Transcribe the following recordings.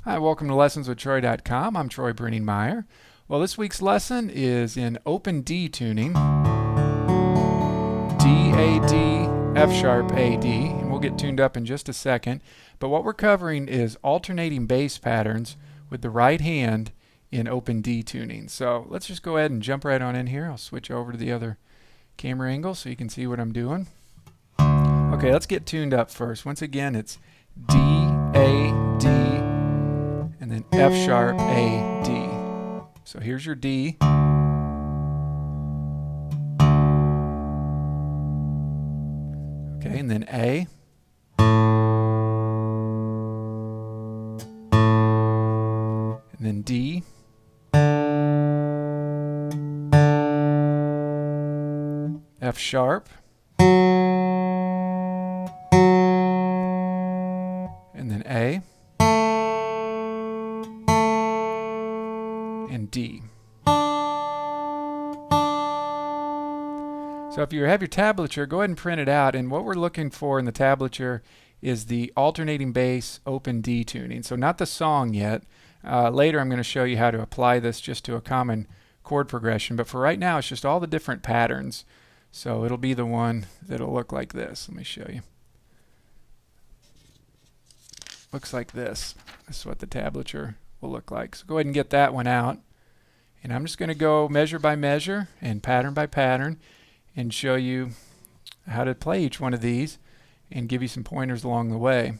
Hi, welcome to lessonswithtroy.com. I'm Troy Brenningmeyer. Well, this week's lesson is in open D tuning, D, A, D, F sharp, A, D, and we'll get tuned up in just a second. But what we're covering is alternating bass patterns with the right hand in open D tuning. So let's just go ahead and jump right on in here. I'll switch over to the other camera angle so you can see what I'm doing. Okay, let's get tuned up first. Once again, it's D, A, D, and then F sharp, A, D. So here's your D. Okay, and then A. And then D. F sharp. And then A. And D. So if you have your tablature, go ahead and print it out. And what we're looking for in the tablature is the alternating bass open D tuning. So not the song yet. Later I'm going to show you how to apply this just to a common chord progression. But for right now, it's just all the different patterns. So it'll be the one that'll look like this. Let me show you. Looks like this. This is what the tablature will look like. So go ahead and get that one out. And I'm just going to go measure by measure and pattern by pattern and show you how to play each one of these and give you some pointers along the way.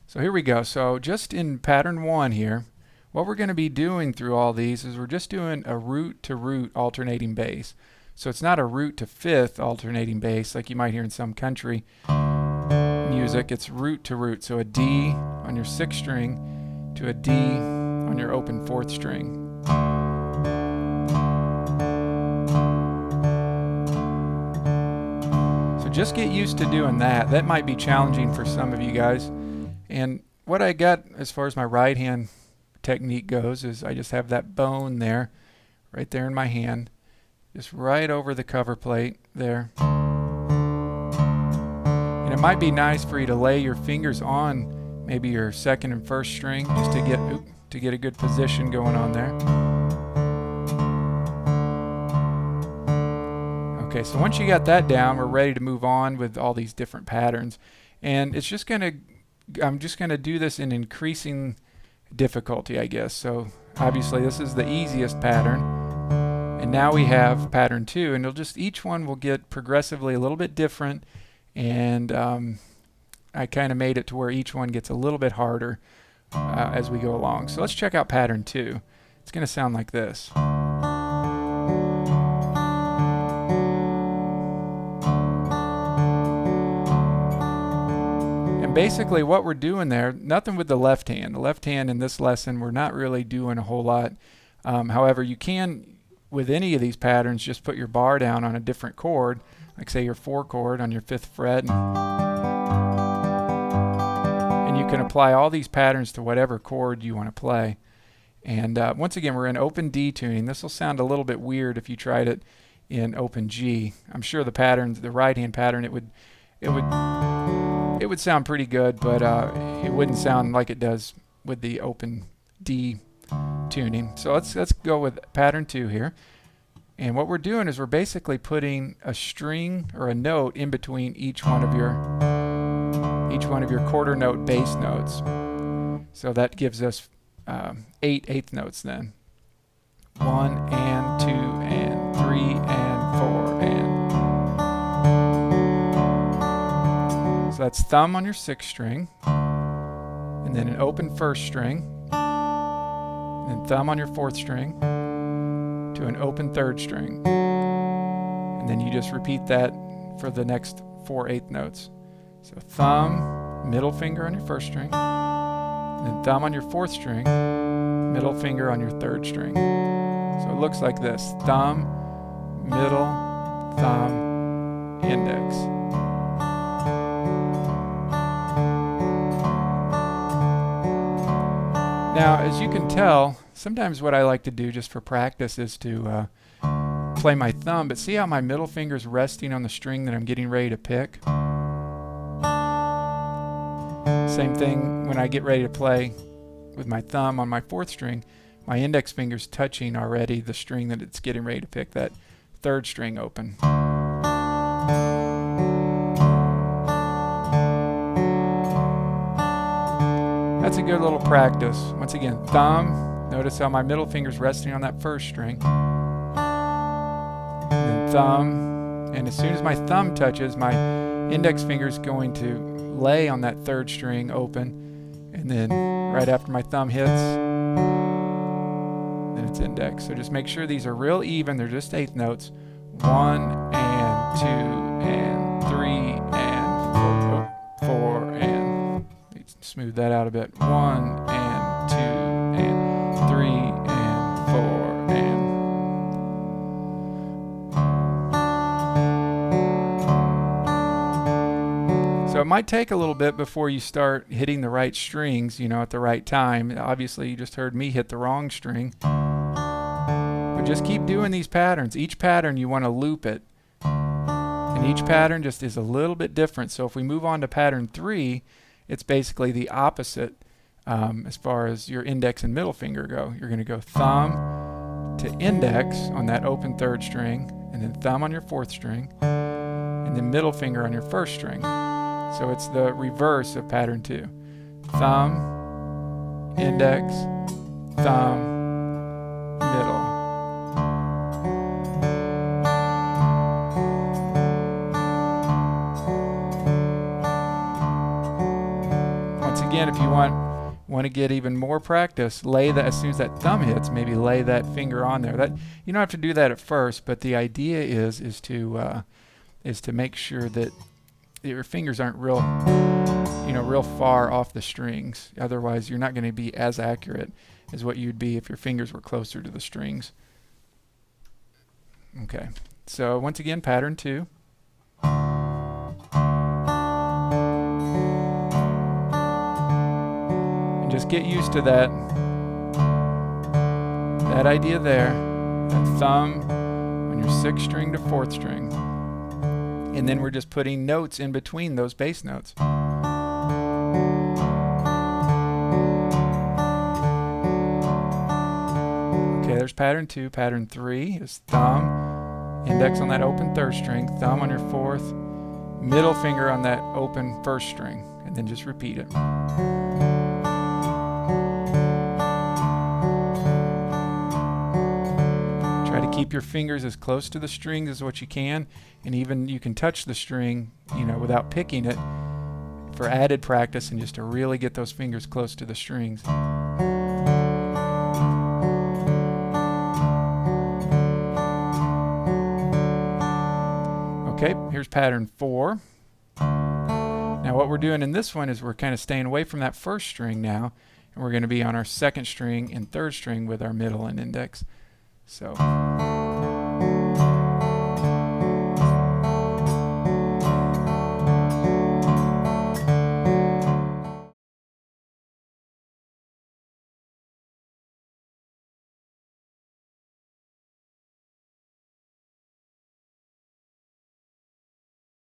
So here we go. So just in pattern 1 here, what we're going to be doing through all these is we're just doing a root to root alternating bass. So it's not a root to fifth alternating bass like you might hear in some country music. It's root to root. So a D on your 6th string to a D on your open 4th string. Just get used to doing that. That might be challenging for some of you guys. And what I got as far as my right hand technique goes is I just have that bone there, right there in my hand, just right over the cover plate there. And it might be nice for you to lay your fingers on maybe your 2nd and 1st string just to get a good position going on there. Okay, so once you got that down, we're ready to move on with all these different patterns. And it's just I'm just gonna do this in increasing difficulty, I guess. So obviously this is the easiest pattern. And now we have pattern 2, and each one will get progressively a little bit different. And I kind of made it to where each one gets a little bit harder as we go along. So let's check out pattern 2. It's gonna sound like this. Basically what we're doing there, nothing with the left hand. The left hand in this lesson, we're not really doing a whole lot. However, you can, with any of these patterns, just put your bar down on a different chord, like say your 4 chord on your 5th fret. And you can apply all these patterns to whatever chord you want to play. And once again, we're in open D tuning. This will sound a little bit weird if you tried it in open G. I'm sure the pattern, the right hand pattern, it would sound pretty good, but it wouldn't sound like it does with the open D tuning. So let's go with pattern 2 here. And what we're doing is we're basically putting a string or a note in between each one of your quarter note bass notes. So that gives us 8 eighth notes then. 1 and 2 and 3 and 4 and. So that's thumb on your 6th string, and then an open 1st string, and then thumb on your 4th string to an open 3rd string. And then you just repeat that for the next 4 eighth notes. So thumb, middle finger on your 1st string, and then thumb on your 4th string, middle finger on your 3rd string. So it looks like this: thumb, middle, thumb, index. Now, as you can tell, sometimes what I like to do just for practice is to play my thumb, but see how my middle finger is resting on the string that I'm getting ready to pick? Same thing when I get ready to play with my thumb on my 4th string, my index finger's touching already the string that it's getting ready to pick, that 3rd string open. That's a good little practice. Once again, thumb. Notice how my middle finger's resting on that 1st string. And then thumb. And as soon as my thumb touches, my index finger's going to lay on that 3rd string open. And then right after my thumb hits, then it's index. So just make sure these are real even. They're just 8th notes. 1 and 2 and 3 and 4 and smooth that out a bit. 1 and 2 and 3 and 4 and. So it might take a little bit before you start hitting the right strings, you know, at the right time. Obviously, you just heard me hit the wrong string. But just keep doing these patterns. Each pattern, you want to loop it. And each pattern just is a little bit different. So if we move on to pattern 3, it's basically the opposite as far as your index and middle finger go. You're going to go thumb to index on that open 3rd string, and then thumb on your 4th string, and then middle finger on your 1st string. So it's the reverse of pattern 2. Thumb, index, thumb, middle. Again, if you want to get even more practice, lay that as soon as that thumb hits, maybe lay that finger on there. That you don't have to do that at first, but the idea is to make sure that your fingers aren't real far off the strings. Otherwise, you're not going to be as accurate as what you'd be if your fingers were closer to the strings. Okay, so once again, pattern 2. Just get used to that idea there, that thumb on your 6th string to 4th string. And then we're just putting notes in between those bass notes. Okay, there's pattern 2. Pattern 3 is thumb, index on that open 3rd string, thumb on your 4th, middle finger on that open 1st string, and then just repeat it. Keep your fingers as close to the strings as what you can, and even you can touch the string, without picking it for added practice and just to really get those fingers close to the strings. Okay, here's pattern 4. Now what we're doing in this one is we're kind of staying away from that 1st string now, and we're going to be on our 2nd string and 3rd string with our middle and index. So